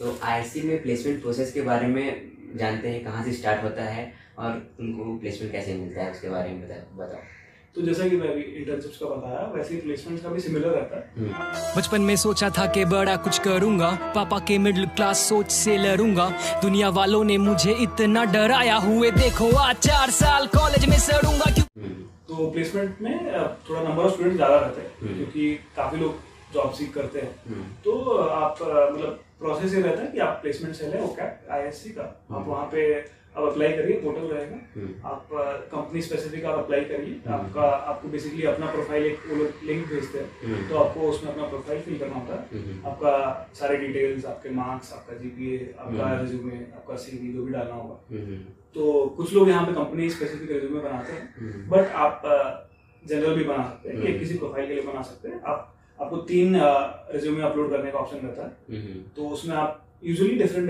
तो आईआईएससी में placement process के बारे में जानते हैं, कहाँ से स्टार्ट होता है और उनको प्लेसमेंट कैसे मिलता है, उसके बारे में बताओ। तो जैसा कि मैं अभी इंटर्नशिप्स का बताया, वैसे ही प्लेसमेंट्स का भी सिमिलर रहता है। बचपन में सोचा था कि बड़ा कुछ करूंगा, पापा के मिडिल क्लास सोच से लड़ूंगा, दुनिया वालों ने मुझे इतना डराया, हुए देखो आज 4 साल कॉलेज में सड़ूंगा। तो प्लेसमेंट में थोड़ा नंबर ऑफ स्टूडेंट ज़्यादा रहते हैं क्योंकि काफ़ी लोग जॉब सीख करते हैं। तो आप मतलब प्रोसेस ये रहता है कि आप प्लेसमेंट सेल है OCAT आईआईएससी का, आप वहाँ पे आप अप्लाई करिए, पोर्टल रहेगा, आप कंपनी स्पेसिफिक आप अप्लाई करिए, आपको बेसिकली अपना प्रोफाइल एक वो लोग लिंक भेजते हैं, तो आपको उसमें अपना प्रोफाइल फिल करना होता है, आपका सारे डिटेल्स, आपके मार्क्स, आपका जीपीए, आपका रिज्यूमे, आपका सीवी जो भी डालना होगा। तो कुछ लोग यहाँ पे कंपनी स्पेसिफिक रिज्यूमे बनाते हैं, बट आप जनरल भी बना सकते हैं, किसी प्रोफाइल के लिए बना सकते हैं। आपको 3 रिज्यूमे अपलोड करने का ऑप्शन रहता है, तो उसमें आप यूजुअली डिफरेंट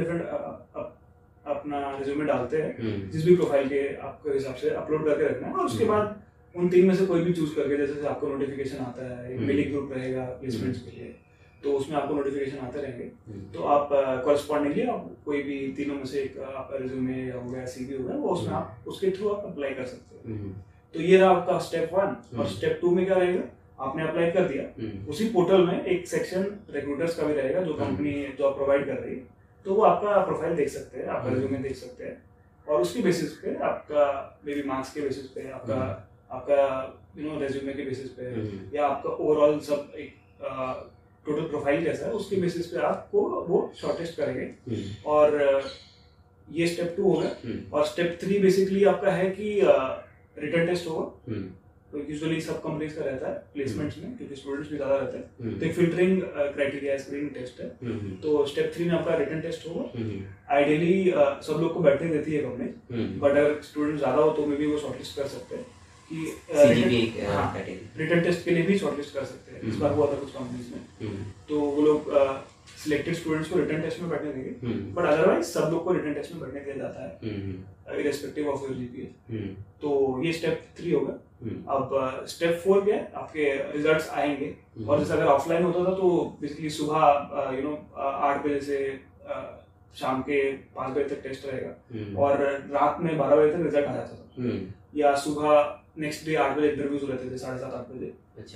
अपना रिज्यूमे डालते हैं, जिस भी प्रोफाइल के आपके हिसाब से अपलोड करके रखना है, और उसके बाद उन 3 में से कोई भी चूज करके, जैसे आपको नोटिफिकेशन आता है, एक मेलिंग ग्रुप रहेगा प्लेसमेंट्स के लिए, तो उसमें आपको नोटिफिकेशन आते रहेंगे, तो आप कॉरेस्पॉन्डिंगली आप कोई भी तीनों में से एक आपका रिज्यूमे हो गया, सीवी हो गया, वो उसमें आप उसके थ्रू आप अप्लाई कर सकते हो। तो ये रहा आपका स्टेप 1। और स्टेप 2 में क्या रहेगा, आपने अप्लाई कर दिया, उसी पोर्टल में एक सेक्शन रिक्रूटर्स का भी रहेगा, जो कंपनी जॉब प्रोवाइड कर रही है, तो वो आपका प्रोफाइल देख सकते हैं, आपका रिज्यूमे देख सकते हैं, और उसकी बेसिस पे आपका मे बी मार्क्स के बेसिस पे, आपका रिज्यूमे के बेसिस पे, या आपका ओवरऑल सब एक टोटल प्रोफाइल कैसा है, उसके बेसिस पे आपको वो शॉर्टलिस्ट करेंगे। और ये स्टेप 2 हो गया। और स्टेप 3 बेसिकली आपका है कि रिटन टेस्ट होगा, तो यूजुअली सब कंपनीज का रहता है प्लेसमेंट्स में, क्योंकि स्टूडेंट्स भी ज्यादा रहते हैं, तो एक फिल्टरिंग क्राइटेरिया स्क्रीनिंग टेस्ट है। तो स्टेप 3 में आपका रिटन टेस्ट होगा। आइडियली सब लोग को बैठने देती है कंपनी, बट अगर स्टूडेंट ज्यादा हो तो मे बी वो शॉर्टलिस्ट कर सकते हैं कि रिटन टेस्ट के लिए भी शॉर्टलिस्ट कर सकते हैं। इस बार हुआ था कुछ कंपनीज में, तो वो लोग सिलेक्टेड स्टूडेंट्स को रिटन टेस्ट में बैठने देंगे, बट अदरवाइज सब लोग को रिटन टेस्ट में बैठने दिया जाता है इरेस्पेक्टिव ऑफ योर जीपीए। तो ये स्टेप 3 होगा। अब स्टेप 4 क्या है, आपके रिजल्ट्स आएंगे, और जैसे अगर ऑफलाइन होता था तो बेसिकली सुबह 8 बजे से शाम के 5 बजे तक टेस्ट रहेगा, और रात में 12 बजे तक रिजल्ट आ जाता था, या सुबह नेक्स्ट डे 8 बजे इंटरव्यूज रहते थे, 7:30-8 बजे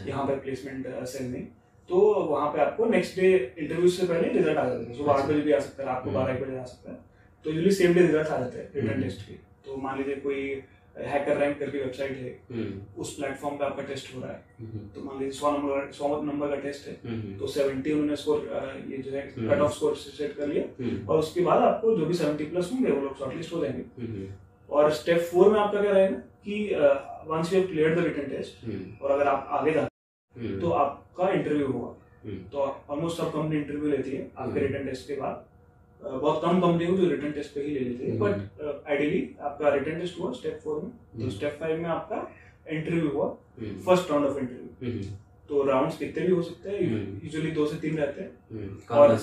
यहाँ पे प्लेसमेंट सेल में। तो वहाँ पे आपको नेक्स्ट डे इंटरव्यू से पहले रिजल्ट आ जाते थे, सुबह 8 बजे भी आ सकता है, रात को 12-1 बजे आ सकता है, तो यूजुअली सेम डे रिजल्ट आ जाते हैं रिटन टेस्ट के। तो मान लीजिए कोई हैकर रैंक करके वेबसाइट है, उस प्लेटफॉर्म पे आपका टेस्ट हो रहा है, तो मान लीजिए 100 नंबर का टेस्ट है, तो 70 उन्होंने स्कोर ये जो है कट ऑफ स्कोर सेट कर लिया, और उसके बाद आपको जो भी 70+ होंगे वो लोग शॉर्टलिस्ट हो जाएंगे। और स्टेप 4 में आपका क्या रहेगा कि once you have cleared the written test, और अगर आप आगे जाते तो आपका इंटरव्यू होगा। तो ऑलमोस्ट सब कंपनी इंटरव्यू लेती है आपके रिटन टेस्ट के बाद, बहुत कम कंपनी हो जो रिटन टेस्ट पे ही ले लेती है, बट आइडियली आपका रिटन टेस्ट हुआ स्टेप 4 में। तो स्टेप 5 में आपका इंटरव्यू हुआ, फर्स्ट राउंड ऑफ इंटरव्यू। तो राउंड्स कितने भी हो सकते हैं, यूजुअली 2 से 3 रहते हैं, और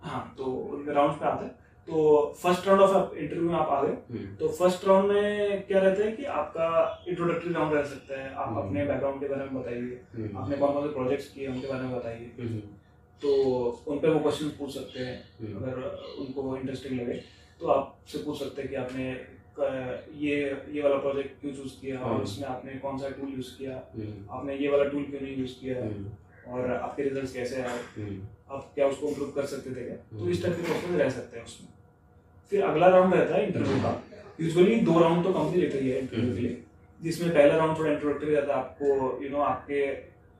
हाँ, तो उनके राउंड्स पे आते हैं। तो फर्स्ट राउंड ऑफ इंटरव्यू में आप आ गए, तो फर्स्ट राउंड में क्या रहता है कि आपका इंट्रोडक्टरी राउंड रह सकता है, आप अपने बैकग्राउंड के बारे में बताइए, आपने कौन कौन से प्रोजेक्ट्स किए उनके बारे में बताइए, तो उन पे वो क्वेश्चन पूछ सकते हैं। अगर उनको इंटरेस्टिंग लगे तो आपसे पूछ सकते हैं कि आपने ये वाला प्रोजेक्ट क्यों चूज किया, और उसमें आपने कौन सा टूल यूज किया, आपने ये वाला टूल क्यों नहीं यूज किया, और आपके रिजल्ट्स कैसे आए, आप क्या उसको इम्प्रूव कर सकते थे क्या, तो इस टाइप के क्वेश्चन रह सकते हैं उसमें। फिर अगला राउंड रहता है इंटरव्यू का। यूजुअली 2 राउंड तो कंपनी लेती है इंटरव्यू के लिए, जिसमें पहला राउंड थोड़ा इंट्रोडक्टरी रहता है, आपको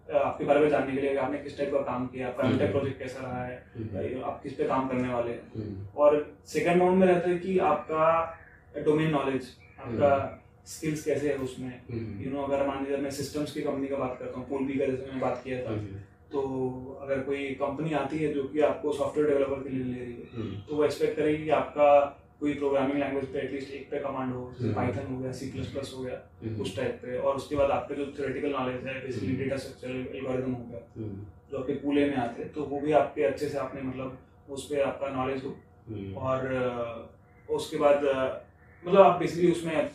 आपके बारे में जानने के लिए, आपने किस टाइप का काम किया, आपका एमटेक प्रोजेक्ट कैसा रहा है, आप किस पे काम करने वाले हैं। और सेकंड राउंड में रहता है कि आपका डोमेन नॉलेज, आपका स्किल्स कैसे है उसमें। अगर मान लीजिए मैं सिस्टम्स की कंपनी का बात करता हूँ, पूल बी का जैसे मैंने बात किया था, तो अगर कोई कंपनी आती है जो कि आपको सॉफ्टवेयर डेवलपर के लिए ले रही है, तो वो एक्सपेक्ट करेगी कि आपका कोई प्रोग्रामिंग लैंग्वेज पे एटलीस्ट एक पे कमांड हो, जैसे पाइथन हो गया, C++ हो गया, उस टाइप पे। और उसके बाद आपके जो थ्योरेटिकल नॉलेज है, बेसिकली डेटा स्ट्रक्चर एल्गोरिथम हो गया, जो आपके पूले में आते हैं, तो वो भी आपके अच्छे से आपने मतलब उस पर आपका नॉलेज हो। और उसके बाद मतलब आप बेसिकली उसमें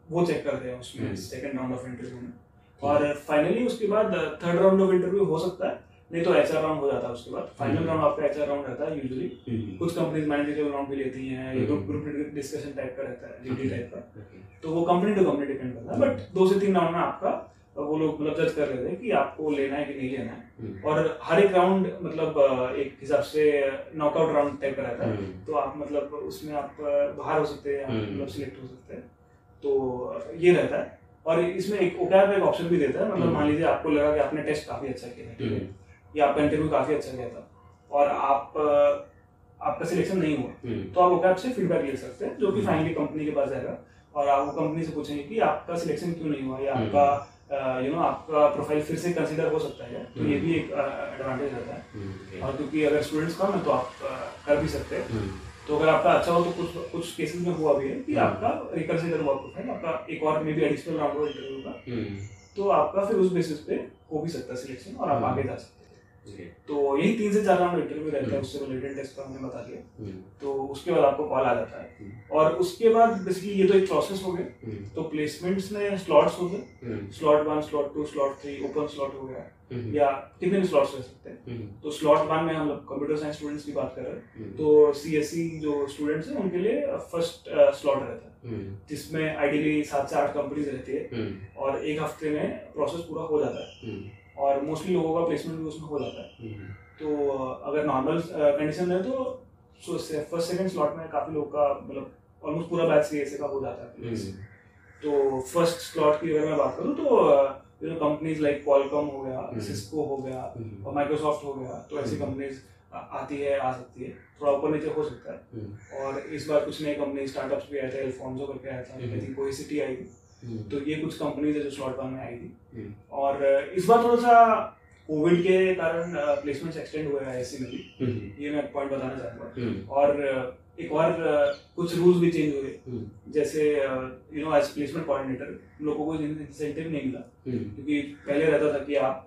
वो चेक करते हैं उसमें सेकंड राउंड ऑफ इंटरव्यू में। और फाइनली उसके बाद थर्ड राउंड ऑफ इंटरव्यू हो सकता है, नहीं तो एचआर राउंड हो जाता है उसके बाद। फाइनल राउंड आपका एचआर राउंड रहता है यूजुअली। कुछ कंपनीज मैनेजरियल राउंड भी लेती हैं, ग्रुप डिस्कशन टाइप का रहता है, जीडी टाइप का, तो वो कंपनी टू कंपनी डिपेंड करता है। बट 2 से 3 राउंड में आपका वो लोग मतलब जज कर लेते हैं कि आपको लेना है कि नहीं लेना है। और हर एक राउंड मतलब एक हिसाब से नॉकआउट राउंड टाइप का रहता है, तो आप मतलब उसमें आप बाहर हो सकते हैं, मतलब सिलेक्ट हो सकते हैं, तो ये रहता है। और इसमें एक ओकैप एक ऑप्शन भी देता है, मतलब मान लीजिए आपको लगा कि आपने टेस्ट काफी अच्छा किया, ठीक है, या आपका इंटरव्यू काफी अच्छा गया था और आपका सिलेक्शन नहीं हुआ, तो आप ओकैप से फीडबैक ले सकते हैं, जो कि फाइनली कंपनी के पास जाएगा और आप वो कंपनी से पूछेंगे कि आपका सिलेक्शन क्यों नहीं हुआ, या आपका आपका प्रोफाइल फिर से कंसीडर हो सकता है, तो ये भी एक एडवांटेज रहता है। और क्योंकि अगर स्टूडेंट्स कम है तो आप कर भी सकते हैं, तो अगर आपका अच्छा हो तो कुछ केसेस में हुआ भी है कि आपका रिकंसीडर हुआ प्रोफाइल, आपका एक और मे बी एडिशनल राउंड हो इंटरव्यू का, तो आपका फिर उस बेसिस पे हो भी सकता है सिलेक्शन और आप आगे जा सकते हैं। तो यही 3 से 4 राउंड इंटरव्यू रहता है, उससे रिलेटेड टेस्ट का हमने बता दिया, तो उसके बाद आपको कॉल आ जाता है। और उसके बाद बेसिकली ये तो एक प्रोसेस हो गया। तो प्लेसमेंट्स में स्लॉट्स होते हैं, slot 1, slot 2, slot 3, open slot हो गया, या कितने भी स्लॉट्स रह सकते हैं। तो स्लॉट 1 में हम लोग कंप्यूटर साइंस स्टूडेंट्स की बात कर रहे हैं, तो सीएससी जो स्टूडेंट्स हैं उनके लिए फर्स्ट स्लॉट रहता है, जिसमें आइडियली 7 से 8 कंपनीज रहती है और एक हफ्ते में प्रोसेस पूरा हो जाता है और मोस्टली लोगों का प्लेसमेंट भी उसमें हो जाता है। तो अगर नॉर्मल कंडीशन है तो फर्स्ट सेकंड स्लॉट में काफी लोगों का मतलब ऑलमोस्ट पूरा बैच सीएससी का हो जाता है। तो फर्स्ट स्लॉट की अगर मैं बात करूँ तो कंपनीज लाइक क्वालकॉम हो गया, सिस्को हो गया और माइक्रोसॉफ्ट हो गया, तो ऐसी कंपनीज आती है, आ सकती है, थोड़ा ऊपर नीचे हो सकता है। और इस बार कुछ नए कंपनी स्टार्टअप्स भी आए थे, अल्फोंसो करके आया था, आई थिंक कोहेसिटी आई थी, तो ये कुछ कंपनीज है जो स्लॉट 1 में आई थी। और इस बार थोड़ा सा कोविड के कारण प्लेसमेंट्स एक्सटेंड हुए हैं आईएससी में भी, ये मैं पॉइंट बताना चाहूँगा। और एक और कुछ रूल्स भी चेंज हुए, जैसे एज प्लेसमेंट कोऑर्डिनेटर लोगों को इंसेंटिव नहीं मिला, क्योंकि पहले रहता था कि आप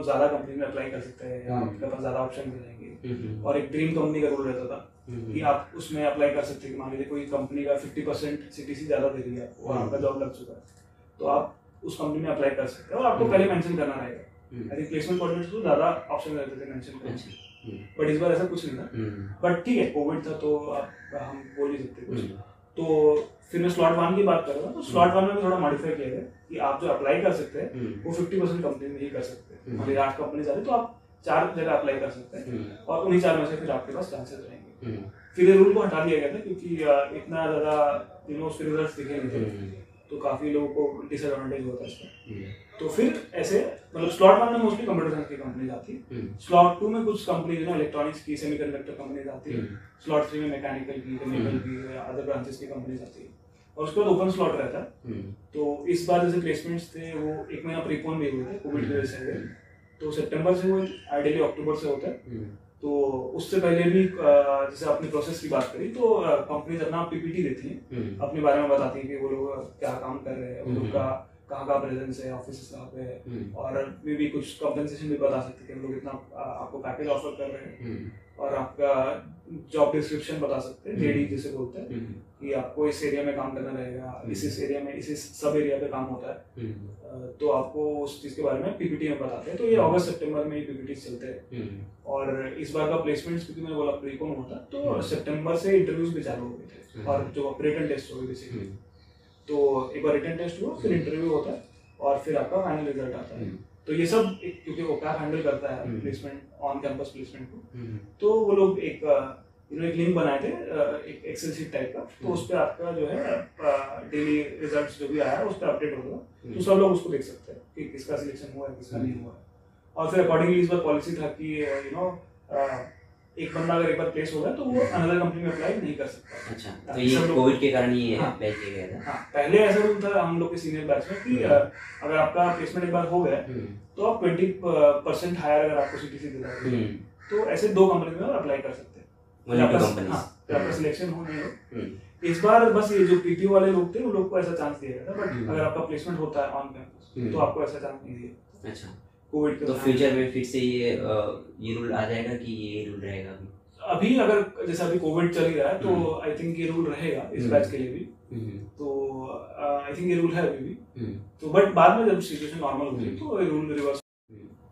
ज़्यादा कंपनी में अप्लाई कर सकते हैं या आपके पास ज़्यादा ऑप्शन रहेंगे, और एक ड्रीम कंपनी का रूल रहता था कि आप उसमें अप्लाई कर सकते हैं। मान लीजिए कोई कंपनी का 50% सीटीसी ज़्यादा दे रही है आपको और आपका जॉब लग चुका है, तो आप उस कंपनी में अप्लाई कर सकते हैं और आपको पहले मेंशन करना रहेगा। आई थिंक प्लेसमेंट कोऑर्डिनेटर को ज़्यादा ऑप्शन रहते थे मेंशन करने, बट इस बार ऐसा कुछ नहीं था। बट ठीक है, कोविड था तो हम बोल ही सकते कुछ। तो फिर मैं स्लॉट 1 की बात कर रहा था, तो स्लॉट 1 में भी थोड़ा मॉडिफाई किया गया कि आप जो अप्लाई कर सकते हैं वो 50% कंपनी में ही कर सकते हैं। मान लीजिए 8 कंपनी आ रही तो आप 4 जगह अप्लाई कर सकते हैं और उन्हीं 4 में से फिर आपके पास चांसेस रहेंगे। फिर ये रूल को हटा दिया गया था क्योंकि इतना ज़्यादा उसके रिजल्ट दिखे नहीं थे, तो काफ़ी लोगों को डिसएडवांटेज होता है इसका। तो फिर ऐसे मतलब स्लॉट 1 में मोस्टली कंप्यूटर साइंस की कंपनीज आती है, स्लॉट 2 में कुछ कंपनीज इलेक्ट्रॉनिक्स की, सेमीकंडक्टर कंपनीज आती है, स्लॉट 3 में मैकेनिकल की, केमिकल की, अदर ब्रांचेस की कंपनीज आती है, और उसके बाद ओपन स्लॉट रहता है। तो इस बार जैसे प्लेसमेंट्स थे वो 1 महीना प्रीपोन भी हुए थे कोविड की वजह से, तो सितंबर से हुए, आइडियली अक्टूबर से होता है। तो उससे पहले भी जैसे अपनी प्रोसेस की बात करी तो कंपनीज अपना पीपीटी देती हैं, अपने बारे में बताती हैं कि वो लोग क्या काम कर रहे हैं, वो लोग का कहाँ का प्रेजेंस है, ऑफिस कहाँ पे है, और भी कुछ कॉम्पेंसेशन भी बता सकते हैं कि हम लोग इतना आपको पैकेज ऑफर कर रहे हैं, और आपका जॉब डिस्क्रिप्शन बता सकते हैं, जेडी जिसे बोलते हैं, कि आपको इस एरिया में काम करना रहेगा, इस एरिया में इस सब एरिया पे काम होता है, तो आपको उस चीज़ के बारे में पीपीटी में बताते हैं। तो ये अगस्त सितंबर में ही पीपीटी चलते हैं। और इस बार का प्लेसमेंट्स क्योंकि मैंने बोला प्रीकॉन होता है, तो सितंबर से इंटरव्यूज भी चालू हो गए थे और जो रिटन टेस्ट हो गए बेसिकली। तो एक बार रिटन टेस्ट हुआ, फिर इंटरव्यू होता है और फिर आपका फाइनल रिजल्ट आता है। तो ये सब क्योंकि ओकैप हैंडल करता है प्लेसमेंट, ऑन कैंपस प्लेसमेंट को, तो वो लोग एक लिंक बनाए थे, एक एक्सेल शीट टाइप का, तो उस पर आपका जो है डेली रिजल्ट्स जो भी आया है उस पर अपडेट होगा, तो सब लोग उसको देख सकते हैं कि किसका सिलेक्शन हुआ है, किसका नहीं हुआ है। और फिर अकॉर्डिंगली इस बार पॉलिसी था कि एक बंदा अगर एक बार प्लेस हो गया तो वो अनदर कंपनी में अप्लाई नहीं कर सकता। अच्छा, तो ये कोविड के कारण ही अप्लाई किया गया था। हाँ, पहले ऐसा रूल था हम लोग के सीनियर बैच में कि अगर आपका प्लेसमेंट एक बार हो गया तो आप 20% हायर अगर आपको सीटीसी देता है तो ऐसे 2 कंपनी में अप्लाई कर सकते हैं, आपका सिलेक्शन हो नहीं हो। इस बार बस ये जो पीटीओ वाले लोग थे उन लोग को ऐसा चांस दिया गया था, बट अगर आपका प्लेसमेंट होता है ऑन कैंपस तो आपको ऐसा चांस नहीं दिया। अच्छा, कोविड के तो फ्यूचर में फिर से ये रूल आ जाएगा कि ये रूल रहेगा अभी अगर जैसे अभी कोविड चल ही रहा है तो आई थिंक ये रूल रहेगा इस बैच के लिए भी, तो आई थिंक ये रूल है अभी भी। तो बट बाद में जब सिचुएशन नॉर्मल होगी तो ये रूल रिवर्स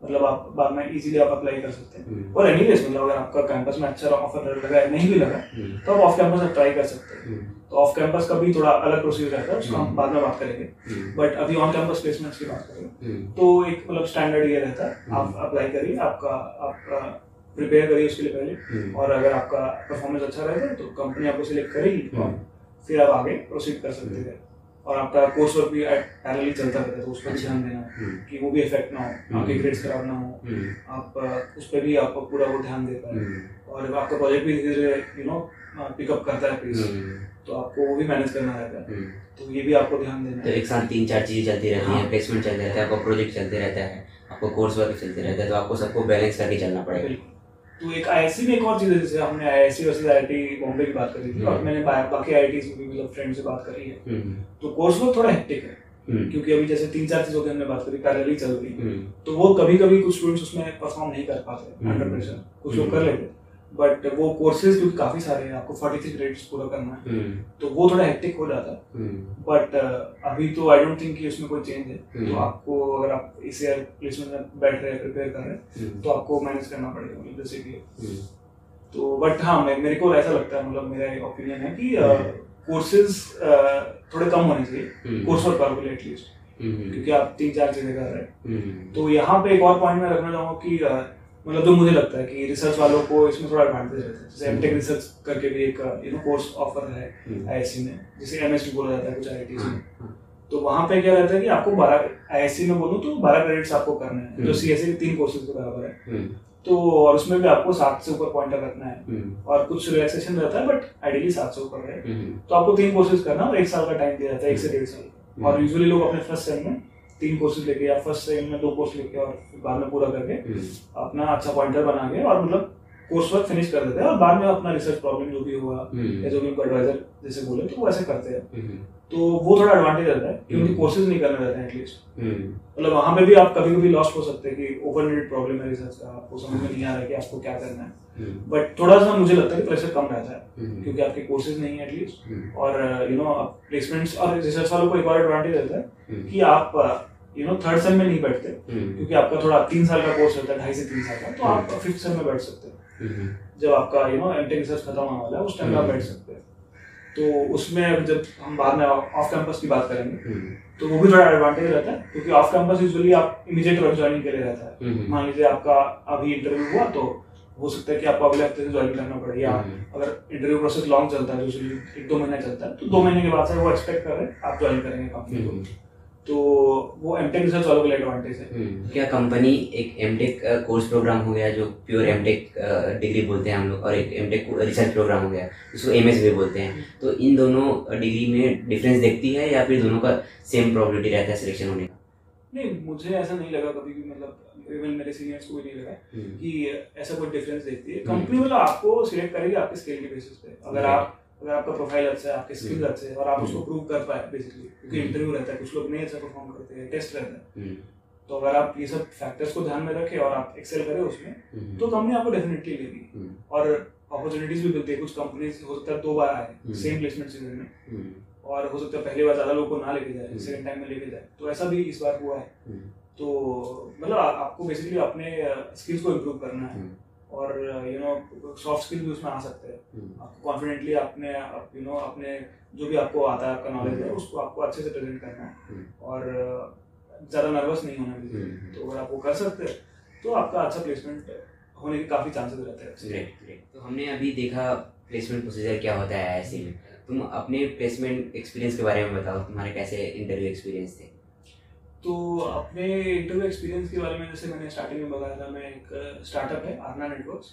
मतलब आप बाद में इजीली आप अप्लाई कर सकते हैं। और एनीवेज मतलब अगर आपका कैंपस में अच्छा ऑफर लगा नहीं भी लगा तो आप ऑफ कैंपस में ट्राई कर सकते हैं। तो ऑफ कैंपस का भी थोड़ा अलग प्रोसीजर रहता है, उसको हम बाद में बात करेंगे। बट अभी ऑन कैंपस प्लेसमेंट्स की बात करें तो एक मतलब स्टैंडर्ड ये रहता है, आप अप्लाई करिए, आपका प्रिपेयर करिए उसके लिए पहले, और अगर आपका परफॉर्मेंस अच्छा रहेगा तो कंपनी आपको सिलेक्ट करेगी और फिर आप आगे प्रोसीड कर सकते हैं। और आपका कोर्स वर्क भी पैरेलली चलता रहता है, तो उस पर भी ध्यान देना कि वो भी इफेक्ट ना हो, आपके ग्रेड्स खराब ना हो, आप उस पर भी आपको पूरा वो ध्यान दे पाए, और आपका प्रोजेक्ट भी धीरे धीरे पिकअप करता है पेस, तो आपको वो भी मैनेज करना रहता है, तो ये भी आपको ध्यान देना है। तो एक साथ 3-4 चीज़ें चलती रहती हैं, प्लेसमेंट चलते रहता है, आपका प्रोजेक्ट चलते रहता है, आपको कोर्स वर्क चलते रहता है, तो आपको सबको बैलेंस करके चलना पड़ेगा। तो एक आईआईएससी में एक और चीज़ है, जैसे हमने आईआईएससी वर्सेस आईआईटी बॉम्बे की बात करी थी, और मैंने बाकी आईआईटीज में भी मतलब फ्रेंड से बात करी है, तो कोर्स वर्क थोड़ा हेक्टिक है, क्योंकि अभी जैसे 3-4 चीज़ों की हमने बात करी पैरेलली चल रही, तो वो कभी कभी कुछ स्टूडेंट्स उसमें परफॉर्म नहीं कर पाते अंडर प्रेशर, कुछ लोग कर लेते, बट वो कोर्सेज क्योंकि काफ़ी सारे हैं, आपको 43 क्रेडिट्स पूरा करना है, तो वो थोड़ा हेक्टिक हो जाता है। बट अभी तो आई डोंट थिंक कि उसमें कोई चेंज है, तो आपको अगर आप इस ईयर प्लेसमेंट में बैठ रहे हैं, प्रिपेयर कर रहे हैं, तो आपको मैनेज करना पड़ेगा मतलब जैसे कि। तो बट हाँ, मेरे को ऐसा लगता है, मतलब मेरा ओपिनियन है कि कोर्सेज थोड़े कम होने चाहिए कोर्स वर्क वालों के लिए एटलीस्ट, क्योंकि आप 3-4 चीज़ें कर रहे हैं। तो यहाँ पे एक और पॉइंट मैं रखना चाहूँगा कि मतलब जो मुझे लगता है कि रिसर्च वालों को इसमें थोड़ा एडवांटेज रहता है, जैसे एमटेक रिसर्च करके भी एक कोर्स ऑफर है आईआईएससी में, जिसे एमएस भी बोला जाता है कुछ आईआईटीज में। तो वहाँ पे क्या रहता है कि आपको 12 आईआईएससी में बोलूँ तो 12 क्रेडिट्स आपको करने हैं, जो सीएसए के 3 कोर्सेज के बराबर है। तो और उसमें भी आपको 7 से ऊपर पॉइंटर रखना है, और कुछ रिलैक्सेशन रहता है, बट आइडियली 7 से ऊपर रहे। तो आपको 3 कोर्सेज करना और 1 साल का टाइम दिया जाता है, 1 से 1.5 साल। और यूजुअली लोग अपने फर्स्ट सेम में 3 कोर्सेज लेके या फर्स्ट सेम में 2 कोर्स लेके और बाद में पूरा करके अपना अच्छा पॉइंटर बना के और मतलब कोर्स वर्क फिनिश कर देते हैं, और बाद में अपना रिसर्च प्रॉब्लम जो भी हुआ या जो भी उनको एडवाइजर जैसे बोले तो वो ऐसे करते हैं। तो वो थोड़ा एडवांटेज रहता है क्योंकि कोर्सेज नहीं करने रहते हैं एटलीस्ट। मतलब वहाँ पे भी आप कभी कभी लॉस्ट हो सकते हैं कि ओपन एंडेड प्रॉब्लम है रिसर्च का, आपको समझ में नहीं आ रहा है कि आपको क्या करना है, बट थोड़ा सा मुझे लगता है कि प्रेशर कम रहता है क्योंकि आपके कोर्सेज नहीं है एटलीस्ट। और प्लेसमेंट्स और रिसर्च वालों को एक और एडवांटेज रहता है कि आप थर्ड सेम में नहीं बैठते, क्योंकि आपका थोड़ा 3 साल का कोर्स रहता है, 2.5 से 3 साल का, तो आप 5th सेम में बैठ सकते हैं। जब आपका एमटेक रिसर्च खत्म होने वाला है उस टाइम आप बैठ सकते हैं। तो उसमें जब हम बाद में ऑफ कैंपस की बात करेंगे तो वो भी थोड़ा एडवांटेज रहता है, क्योंकि ऑफ कैंपस यूजुअली आप इमीडिएट वर्क ज्वाइनिंग के लिए रहता है। मान लीजिए आपका अभी इंटरव्यू हुआ तो हो सकता है कि आपको अगले हफ्ते से ज्वाइन करना पड़े, या अगर इंटरव्यू प्रोसेस लॉन्ग चलता है यूजुअली 1-2 महीना चलता है, तो 2 महीने के बाद से वो एक्सपेक्ट कर रहे हैं आप ज्वाइन करेंगे कंपनी को। तो वो एमटेक रिसर्च वालों के लिए एडवांटेज है। क्या कंपनी एक एमटेक कोर्स प्रोग्राम हो गया जो प्योर एमटेक डिग्री बोलते हैं हम लोग, और एक एमटेक रिसर्च प्रोग्राम हो गया जिसको एमएस भी बोलते हैं, तो इन दोनों डिग्री में डिफरेंस देखती है या फिर दोनों का सेम प्रोबेबिलिटी रहता है सिलेक्शन होने का? नहीं, मुझे ऐसा नहीं लगा कभी भी, मतलब इवन मेरे सीनियर्स को भी नहीं लगा कि ऐसा कोई डिफरेंस देखती है कंपनी। मतलब आपको सिलेक्ट करेगी आपके स्किल के बेसिस पे, अगर आपका प्रोफाइल अच्छा है, आपके स्किल्स अच्छे हैं और आप उसको प्रूव कर पाए बेसिकली, क्योंकि इंटरव्यू रहता है, कुछ लोग नहीं अच्छा परफॉर्म करते हैं, टेस्ट रहता है, तो अगर आप ये सब फैक्टर्स को ध्यान में रखें और आप एक्सेल करें उसमें तो कंपनी आपको डेफिनेटली लेगी। और अपॉर्चुनिटीज भी मिलती है, कुछ कंपनीज हो सकता है 2 बार आए सेम प्लेसमेंट सीजन में, और हो सकता है पहली बार ज्यादा लोगों को ना लेके जाए, सेकंड टाइम में लेके जाए, तो ऐसा भी इस बार हुआ है। तो मतलब आपको बेसिकली अपने स्किल्स को इम्प्रूव करना है, और सॉफ्ट स्किल भी उसमें आ सकते हैं। आपको कॉन्फिडेंटली अपने जो भी आपको आता है, आपका नॉलेज है, उसको आपको अच्छे से प्रेजेंट करना है और ज़्यादा नर्वस नहीं होना भी। तो अगर आप वो कर सकते हैं तो आपका अच्छा प्लेसमेंट होने के काफ़ी चांसेस रहते हैं। ग्रेट। तो हमने अभी देखा प्लेसमेंट प्रोसीजर क्या होता है आईआईएससी में, तुम अपने प्लेसमेंट एक्सपीरियंस के बारे में बताओ, तुम्हारे कैसे इंटरव्यू एक्सपीरियंस थे? तो अपने इंटरव्यू एक्सपीरियंस के बारे में जैसे मैंने स्टार्टिंग में बताया था, मैं एक स्टार्टअप है आरना नेटवर्क्स,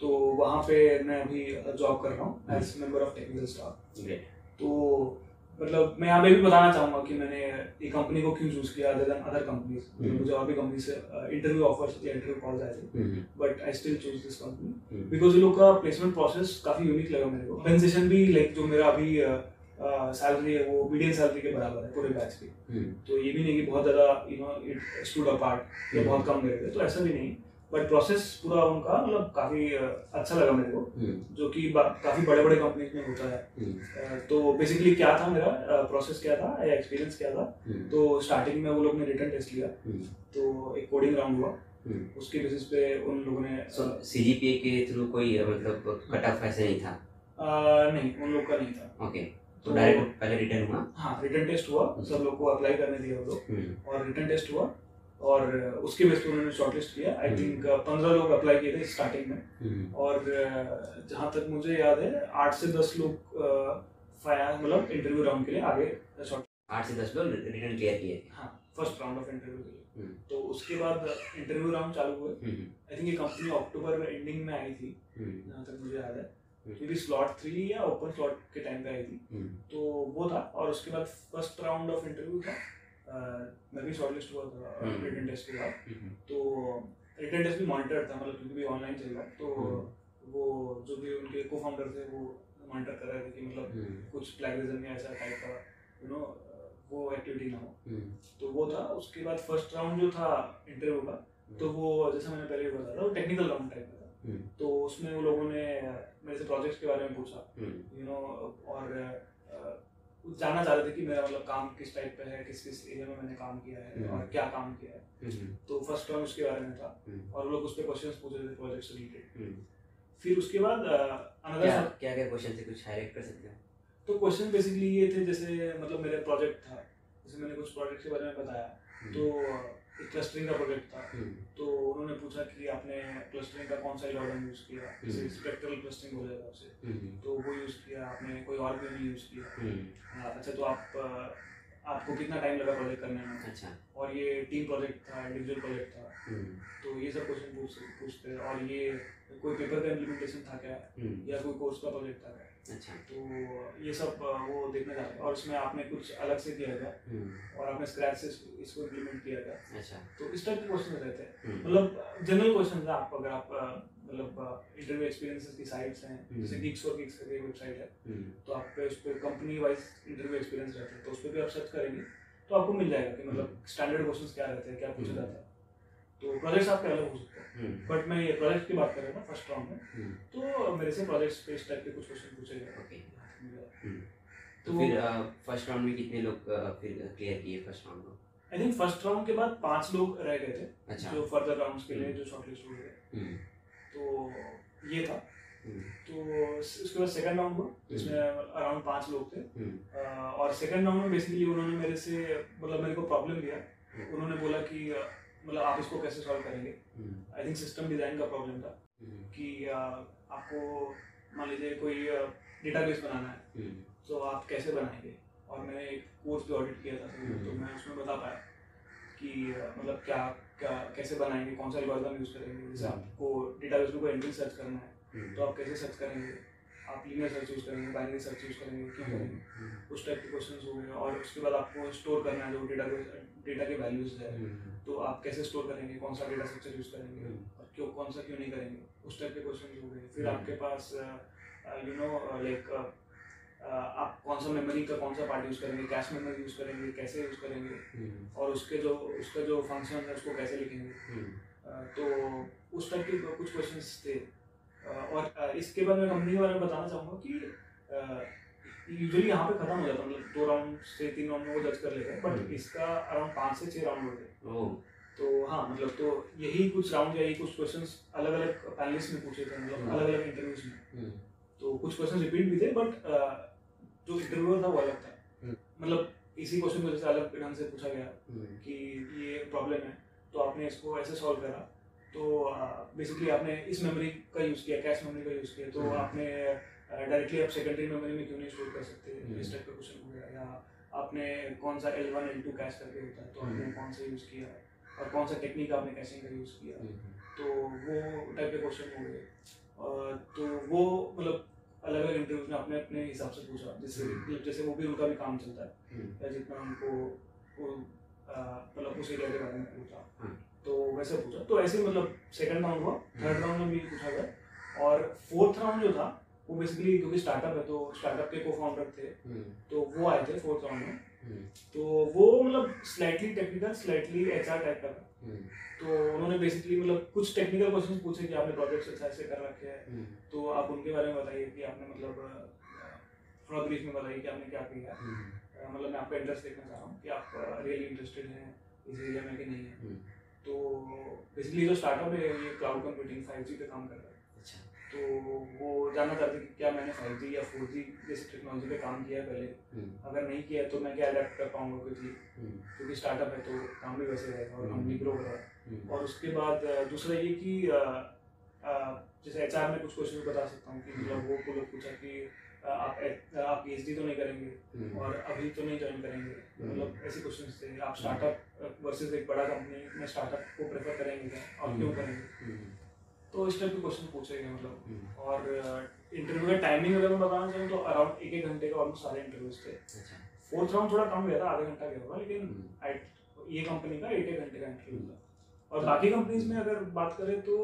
तो वहाँ पे मैं अभी जॉब कर रहा हूँ as member of technical staff. तो मतलब मैं यहाँ पे भी बताना चाहूँगा कि मैंने ये कंपनी को क्यों चूज़ किया अदर देन अदर कंपनीज। मुझे और भी कंपनी से इंटरव्यू ऑफर्स या इंटरव्यू कॉल्स आए थे, but I still choose this company because ये लोग का प्लेसमेंट प्रोसेस काफ़ी यूनिक लगा मेरे को। कंपेंसेशन भी लाइक जो मेरा अभी सैलरी है वो मीडियम सैलरी के बराबर है पूरे बैच की। तो ये भी नहीं कि बहुत ज़्यादा इट स्टूड अपार्ट या बहुत कम दे रहे थे, तो ऐसा भी नहीं, बट प्रोसेस पूरा उनका मतलब काफ़ी अच्छा लगा मेरे को, जो कि काफ़ी बड़े बड़े कंपनीज में होता है। तो बेसिकली क्या था मेरा प्रोसेस क्या था या एक्सपीरियंस क्या था, तो स्टार्टिंग में वो लोग ने रिटन टेस्ट लिया, तो एक कोडिंग राउंड हुआ, उसके बेसिस पे उन लोगों ने CGPA के थ्रू कोई मतलब कट ऑफ ऐसे नहीं था? नहीं, उन लोग का नहीं था। ओके, तो डायरेक्ट पहले रिटर्न हुआ? हाँ, रिटर्न टेस्ट हुआ, सब लोग को अप्लाई करने दिया वो लोग, और रिटर्न टेस्ट हुआ और उसके बेस पे उन्होंने शॉर्टलिस्ट किया। आई थिंक 15 लोग अप्लाई किए थे स्टार्टिंग में, और जहाँ तक मुझे याद है 8 से 10 लोग मतलब इंटरव्यू राउंड के लिए आगे शॉर्ट 8 से 10 लोग रिटर्न क्लियर किए? हाँ, फर्स्ट राउंड ऑफ इंटरव्यू के लिए। तो उसके बाद इंटरव्यू राउंड चालू हुए। आई थिंक ये कंपनी अक्टूबर एंडिंग में आई थी, जहाँ तक मुझे याद है, क्योंकि स्लॉट 3 या ओपन स्लॉट के टाइम पे आई थी। तो वो था, और उसके बाद फर्स्ट राउंड ऑफ इंटरव्यू था। मैं भी शॉर्टलिस्ट हुआ था रिटन टेस्ट के बाद। तो रिटन टेस्ट भी मॉनिटर था, मतलब क्योंकि भी ऑनलाइन चल रहा है, तो वो जो भी उनके को फाउंडर थे वो मॉनिटर कर रहे थे कि मतलब कुछ प्लैगियरिज्म या ऐसा टाइप का वो एक्टिविटी ना हो। तो वो था। उसके बाद फर्स्ट राउंड जो था इंटरव्यू का, तो वो जैसा मैंने पहले बताया था, वो टेक्निकल राउंड टाइप का था। तो उसमें वो लोगों ने मेरे से प्रोजेक्ट्स के बारे में पूछा, और जानना चाह रहे थे कि मेरा मतलब काम किस टाइप पे है, किस किस एरिया में मैंने काम किया है और क्या काम किया है। तो फर्स्ट राउंड उसके बारे में था, और वो लोग उस पर क्वेश्चंस पूछ रहे थे प्रोजेक्ट से रिलेटेड। फिर उसके बाद क्या क्वेश्चन थे, कुछ हाईलाइट कर सकते हो? तो क्वेश्चन बेसिकली ये थे, जैसे मतलब मेरा प्रोजेक्ट था, जैसे मैंने कुछ प्रोजेक्ट के बारे में बताया, तो एक क्लस्टरिंग का प्रोजेक्ट था। तो उन्होंने पूछा कि आपने क्लस्टरिंग का कौन सा एल्गोरिथम यूज किया, जैसे स्पेक्ट्रल क्लस्टरिंग हो जाएगा उसे, तो वो यूज किया आपने, कोई और भी नहीं यूज किया। अच्छा, तो आपको कितना टाइम लगा प्रोजेक्ट करने में? अच्छा, और ये टीम प्रोजेक्ट था, इंडिविजुअल प्रोजेक्ट था, तो ये सब क्वेश्चन पूछते। और ये कोई पेपर का इम्प्लीमेंटेशन था क्या, या कोई कोर्स का प्रोजेक्ट था क्या? अच्छा, तो ये सब वो देखना चाहते हैं। और इसमें आपने कुछ अलग से किया था, और आपने स्क्रैच से इसको इम्प्लीमेंट किया था। अच्छा, तो इस टाइप के क्वेश्चन रहते हैं, मतलब जनरल क्वेश्चन था। आप अगर आप मतलब इंटरव्यू एक्सपीरियंसेस की साइट्स हैं, जैसे गिग्स फॉर गिग्स करके वेबसाइट है, तो आप पे उस पर कंपनी वाइज इंटरव्यू एक्सपीरियंस रहते हैं, तो उस पर भी आप सर्च करेंगे तो आपको मिल जाएगा कि मतलब स्टैंडर्ड क्वेश्चंस क्या रहते हैं, क्या पूछा जाता है। तो प्रोजेक्ट्स आपके अलग हो सकते हैं, बट मैं ये प्रोजेक्ट की बात कर रहा था फर्स्ट राउंड में, तो मेरे से प्रोजेक्ट्स पे इस टाइप के कुछ क्वेश्चन पूछे गए। ओके, तो फिर फर्स्ट राउंड में कितने लोग फिर क्लियर किए फर्स्ट राउंड को? आई थिंक फर्स्ट राउंड के बाद 5 लोग रह गए थे। अच्छा, जो फर्दर राउंड्स के लिए जो शॉर्टलिस्ट हुए थे। तो ये था। तो उसके बाद सेकंड राउंड हुआ, जिसमें अराउंड 5 लोग थे। और सेकंड राउंड में बेसिकली उन्होंने मेरे से मतलब मेरे को प्रॉब्लम दिया। उन्होंने बोला कि मतलब आप इसको कैसे सॉल्व करेंगे। आई थिंक सिस्टम डिजाइन का प्रॉब्लम था कि आपको मान लीजिए कोई डेटाबेस बनाना है, तो आप कैसे बनाएंगे। और मैंने एक कोर्स पे ऑडिट किया था, तो मैं उसमें बता पाया कि मतलब क्या कैसे बनाएंगे, कौन सा एल्गोरिथम यूज करेंगे। जैसे आपको डेटाबेस में कोई एंट्री सर्च करना है, तो आप कैसे सर्च करेंगे, आप लीनियर सर्च यूज करेंगे, बाइनरी सर्च यूज करेंगे, क्यों करेंगे, उस टाइप के क्वेश्चंस हो गए। और उसके बाद आपको स्टोर करना है जो डेटा के वैल्यूज है, तो आप कैसे स्टोर करेंगे, कौन सा डेटा स्ट्रक्चर यूज करेंगे, और कौन सा क्यों नहीं करेंगे, उस टाइप के क्वेश्चन हो गए। फिर आपके पास लाइक आप कौन सा मेमोरी का कौन सा पार्ट यूज करेंगे, कैश मेमोरी यूज करेंगे, कैसे यूज करेंगे, और उसका जो फंक्शन है उसको कैसे लिखेंगे। तो उस टाइप के कुछ क्वेश्चंस थे। और इसके बाद मैं कंपनी के बारे में बताना चाहूँगा कि यूजुअली यहाँ पे खत्म हो जाता है, मतलब 2 राउंड से 3 राउंड में वो जज कर लेते हैं, बट इसका अराउंड 5 से 6 राउंड होते। तो हाँ, मतलब तो यही कुछ राउंड या यही कुछ क्वेश्चंस अलग अलग पैनलिस्ट में पूछे थे, मतलब अलग अलग इंटरव्यूज में। तो कुछ क्वेश्चन रिपीट भी थे, बट जो इंटरव्यूअर था वो अलग था। मतलब इसी क्वेश्चन को जैसे अलग ढंग से पूछा गया कि ये प्रॉब्लम है, तो आपने इसको ऐसे सॉल्व करा। तो बेसिकली आपने इस मेमोरी का यूज़ किया, कैश मेमोरी का यूज़ किया, तो आपने डायरेक्टली आप सेकेंडरी मेमोरी में क्यों नहीं स्टोर कर सकते, इस टाइप का क्वेश्चन हो गया। या आपने कौन सा L1 L2 कैश करके होता है, तो आपने कौन सा यूज़ किया, और कौन सा टेक्निक आपने कैशिंग का यूज़ किया। तो वो टाइप के क्वेश्चन हो गए। तो वो मतलब अलग अलग इंटरव्यूज में अपने अपने हिसाब से पूछा, जैसे वो भी उनका भी काम चलता है, या जितना उनको मतलब उस एरिया के बारे में पूछा, तो वैसे पूछा। तो ऐसे मतलब सेकंड राउंड हुआ, थर्ड राउंड में भी पूछा गया। और फोर्थ राउंड जो था वो बेसिकली क्योंकि स्टार्टअप है, तो स्टार्टअप के को फाउंडर थे, तो वो आए थे फोर्थ राउंड में। तो वो मतलब slightly technical, slightly HR type का था। तो उन्होंने बेसिकली मतलब कुछ टेक्निकल क्वेश्चन पूछे कि आपने प्रोजेक्ट्स अच्छा ऐसे कर रखे हैं, तो आप उनके बारे में बताइए कि आपने मतलब थोड़ा ब्रीफ में बताइए कि आपने क्या किया। मतलब मैं आपका इंटरेस्ट देखना चाह रहा हूँ कि आप रियली इंटरेस्टेड हैं इस एरिया में कि नहीं है। तो बेसिकली जो स्टार्टअप है ये क्लाउड कंप्यूटिंग 5G पे काम कर रहा है। अच्छा। तो वो जानना चाहते कि क्या मैंने 5G या 4G जैसी टेक्नोलॉजी पे काम किया है पहले, अगर नहीं किया तो मैं क्या अडेप्ट कर पाऊंगा क्विकली, क्योंकि स्टार्टअप है तो काम भी वैसे रहेगा और कंपनी ग्रो कर रहा है। और उसके बाद दूसरा ये कि जैसे HR में कुछ क्वेश्चन बता सकता हूँ कि मतलब वो को लोग पूछा कि आप PhD तो नहीं करेंगे और अभी तो नहीं ज्वाइन करेंगे, मतलब ऐसे क्वेश्चन थे। आप स्टार्टअप वर्सेस एक बड़ा कंपनी में स्टार्टअप को प्रेफर करेंगे क्या और क्यों करेंगे, तो इस टाइप के क्वेश्चन पूछे गए मतलब। और इंटरव्यू का टाइमिंग अगर मैं बताना चाहूँ तो अराउंड 1-1 घंटे का ऑलमोस्ट सारे इंटरव्यूज थे। फोर्थ राउंड थोड़ा कम गया था, आधा घंटा गया होगा, लेकिन ये कंपनी का 1-1 घंटे का इंटरव्यू था। और बाकी कंपनीज में अगर बात करें तो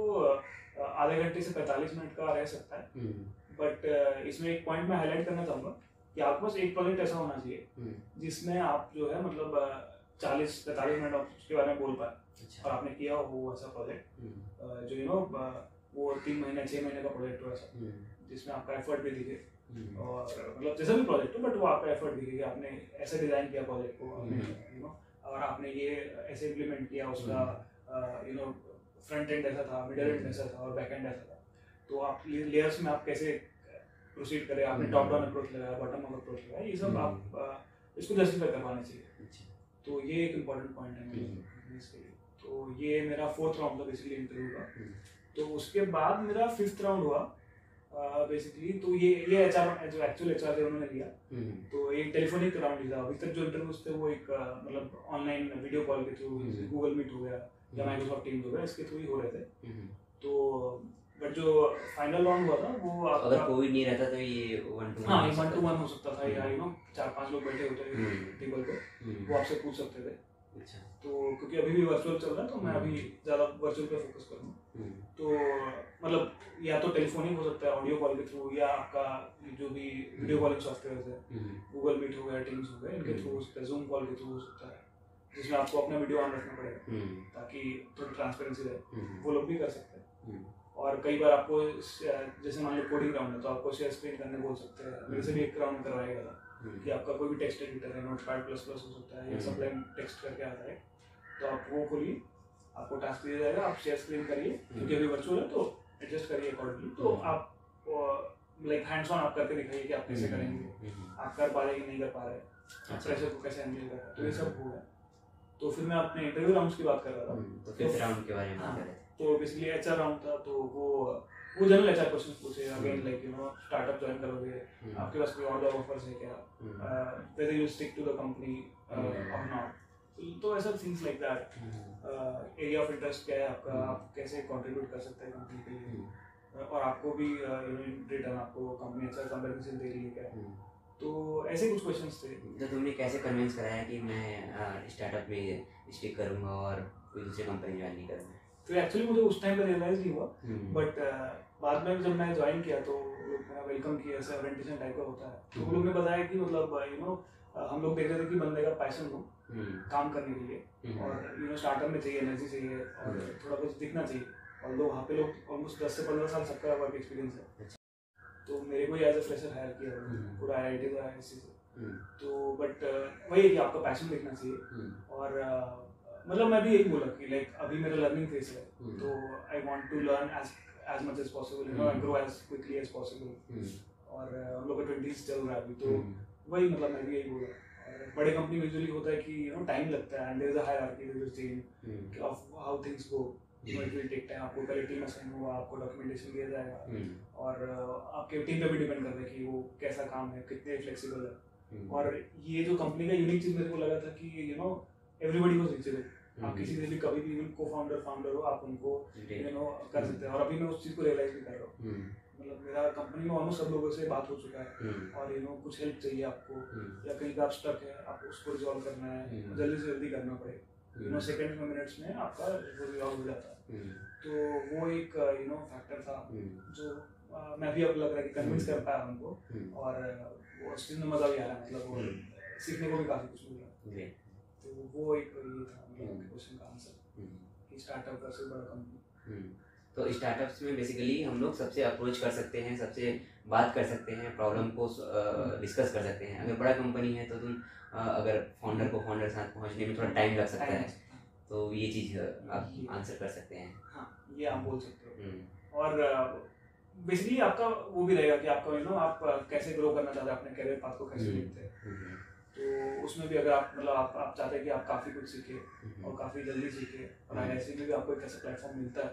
आधे घंटे से 45 मिनट का रह सकता है। बट इसमें एक पॉइंट मैं हाईलाइट करना चाहूँगा कि आपके पास एक प्रोजेक्ट ऐसा होना चाहिए जिसमें आप जो है मतलब 40-45 मिनट उसके बारे में बोल पाए। और आपने किया हो ऐसा प्रोजेक्ट जो वो 3 महीने 6 महीने का प्रोजेक्ट हो ऐसा, जिसमें आपका एफर्ट भी दिखे, और मतलब जैसा भी प्रोजेक्ट हो बट वो आपका एफर्ट दिखे कि आपने ऐसे डिजाइन किया प्रोजेक्ट को, आपने और आपने ये ऐसे इम्प्लीमेंट किया, उसका फ्रंट एंड ऐसा था, मिडिल एंड ऐसा था और बैक एंड ऐसा था। तो आप लेयर्स में आप कैसे प्रोसीड करें, आपने टॉप डाउन अप्रोच लगाया, बॉटम अप अप्रोच लगाया, ये सब आप इसको जस्टिफाई करवाना चाहिए। तो ये एक इम्पोर्टेंट पॉइंट है इसके लिए। तो ये मेरा 4th राउंड था बेसिकली इंटरव्यू का। तो उसके बाद मेरा 5th राउंड हुआ बेसिकली। तो ये HR जो एक्चुअल HR थे उन्होंने लिया। तो एक टेलीफोनिक राउंड ही था। अभी तक जो इंटरव्यूज थे वो एक मतलब ऑनलाइन वीडियो कॉल के थ्रू, गूगल मीट हो गया या माइक्रोसॉफ्ट टीम्स हो गया, इसके थ्रू ही हो रहे थे। तो बट जो फाइनल राउंड हुआ था वो अगर कोविड नहीं रहता तो ये 1-to-1 हो सकता था, या 4-5 लोग बैठे होते टेबल पे, वो आपसे पूछ सकते थे। अच्छा। तो क्योंकि अभी भी वर्चुअल चल रहा है तो मैं अभी ज़्यादा वर्चुअल पे फोकस करूँगा। तो मतलब या तो टेलीफोनिक हो सकता है ऑडियो कॉल के थ्रू, या आपका जो भी वीडियो कॉलिंग सॉफ्टवेयर है, गूगल मीट हो गया, टीम्स हो गया, इनके थ्रू हो सकता है, जूम कॉल के थ्रू हो सकता है, जिसमें आपको अपना वीडियो ऑन रखना पड़ेगा ताकि थोड़ी ट्रांसपेरेंसी रहे, वो लोग भी कर सकते हैं। और कई बार आपको जैसे मान लो कोडिंग राउंड है तो आपको शेयर स्क्रीन करने बोल सकते हैं। मेरे से भी एक राउंड करवाएगा था कि आपका कोई भी टेक्स्ट एडिटर है, नोटपैड++ हो सकता है या सबलाइन टेक्स्ट करके आता है, तो आप वो खोलिए, आपको टास्क दिया जाएगा, आप शेयर स्क्रीन करिए, क्योंकि अभी वर्चुअल है तो एडजस्ट करिए अकॉर्डिंगली। तो आप लाइक हैंड्स ऑन आप करके दिखाइए कि आप कैसे करेंगे, आप कर पा रहे हैं कि नहीं कर पा रहे, प्रेशर को कैसे हैंडल कर रहे हैं, तो ये सब हो गया। तो फिर मैं अपने इंटरव्यू राउंड्स की बात कर रहा था। तो 5th राउंड के बारे में बात कर रहे थे। तो बेसिकली HR राउंड था, तो वो जनरल HR क्वेश्चन पूछे अगेन, लाइक स्टार्टअप ज्वाइन करोगे, आपके पास कोई और जॉब ऑफर्स है क्या, whether you stick to the company or not, तो ऐसा things like that, area of interest क्या है आपका, आप कैसे कंट्रीब्यूट कर सकते हैं कंपनी के लिए, और आपको भी रिटर्न आपको कंपनी अच्छा कंपनसेशन दे रही है क्या। तो ऐसे कुछ क्वेश्चंस थे। तो तुमने कैसे कन्विंस कराया कि मैं स्टार्टअप में स्टिक करूंगा और कोई दूसरी कंपनी ज्वाइन नहीं करूंगा? तो एक्चुअली मुझे उस टाइम पे रियलाइज नहीं हुआ, बट बाद में जब मैं ज्वाइन किया तो लोग मेरा वेलकम किया, ऐसा ओरिएंटेशन टाइप का होता है। तो वो लोग ने बताया कि मतलब हम लोग देख रहे थे कि बंदे का पैशन हो काम करने के लिए, और स्टार्टअप में चाहिए एनर्जी चाहिए और थोड़ा कुछ दिखना चाहिए, और लोग वहाँ पे लोग ऑलमोस्ट 10 से 15 साल सबका वर्क एक्सपीरियंस है। तो मेरे को एज ए फ्रेशर हायर किया पूरा IIT का ISC से। तो बट वही है कि आपका पैशन दिखना चाहिए, और मतलब मैं भी यही बोला कि लाइक अभी मेरा लर्निंग फेज है, तो I want to learn as much as possible, grow as quickly as possible, और हम लोग का 20s चल रहा है अभी, तो वही मतलब मैं भी यही बोला। और बड़े कंपनी में यूजुअली होता है कि टाइम लगता है, and there is a hierarchy, there is chain of how things go, it will take time. आपको पहले टीम असाइन होगा, आपको डॉक्यूमेंटेशन दिया जाएगा, और आपके टीम पे भी डिपेंड करता है कि वो कैसा काम है, कितने फ्लेक्सिबल है। और ये जो कंपनी का यूनिक चीज मेरे को लगा था कि एवरीबॉडी वाज रीचेबल, आप किसी से भी कभी भी इवन को-फाउंडर हो, आप उनको कर सकते हैं। और अभी मैं उस चीज को रियलाइज भी कर रहा हूँ, मतलब मेरा कंपनी में ऑलमोस्ट सब लोगों से बात हो चुका है, और कुछ हेल्प चाहिए आपको, या कहीं का आप स्टक है, आपको उसको रिजॉल्व करना है, जल्दी से जल्दी करना पड़ेगा, सेकंड में मिनट्स में आपका रिजॉल्व हो जाता है। तो वो एक फैक्टर था जो मैं भी अब लग रहा है कि कन्विंस कर पाया उनको, और वो उस चीज़ में मज़ा भी आ रहा है, मतलब वो सीखने को भी काफ़ी कुछ मिल रहा है। तो वो एक ये था मतलब क्वेश्चन का आंसर कि स्टार्टअप का सबसे बड़ा कंपनी। तो स्टार्टअप्स में बेसिकली हम लोग सबसे अप्रोच कर सकते हैं, सबसे बात कर सकते हैं, प्रॉब्लम को डिस्कस कर सकते हैं। अगर बड़ा कंपनी है तो तुम अगर फाउंडर को फाउंडर साथ पहुंचने में थोड़ा टाइम लग सकता है, तो ये चीज़ आप आंसर कर सकते हैं। हाँ, ये आप बोल सकते हो। और बेसिकली आपका वो भी रहेगा कि आपका आप कैसे ग्रो करना चाहते हैं, अपने करियर पाथ को कैसे देखते हैं। तो उसमें भी अगर आप मतलब आप चाहते हैं कि आप काफ़ी कुछ सीखे और काफ़ी जल्दी सीखे, और IISc में भी आपको एक ऐसा प्लेटफॉर्म मिलता है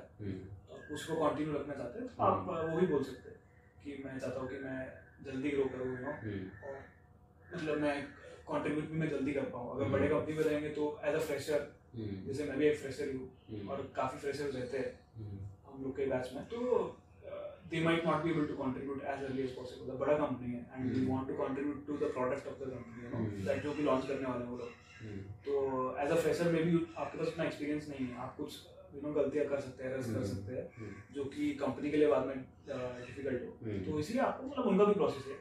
तो उसको कंटिन्यू रखना चाहते हैं, तो आप वो भी बोल सकते हैं कि मैं चाहता हूँ कि मैं जल्दी ग्रो करूँ और मतलब मैं कंट्रीब्यूट भी मैं जल्दी कर पाऊँ। अगर बड़े कंपनी में रहेंगे तो एज अ फ्रेशर, जैसे मैं भी एक फ्रेशर ही हूँ और काफ़ी फ्रेशर्स रहते हैं हम लोग के बैच में, तो they might not be able to contribute as early as possible। The बड़ा कंपनी है and we want to contribute to the product of the company, that जो भी लॉन्च करने वाले हैं वो लोग। तो एज अ फ्रेशर में भी आपके पास इतना एक्सपीरियंस नहीं है, आप कुछ गलतियां कर सकते हैं, कर सकते हैं जो कि कंपनी के लिए बाद में डिफिकल्ट हो। तो इसलिए आपको मतलब उनका भी प्रोसेस है,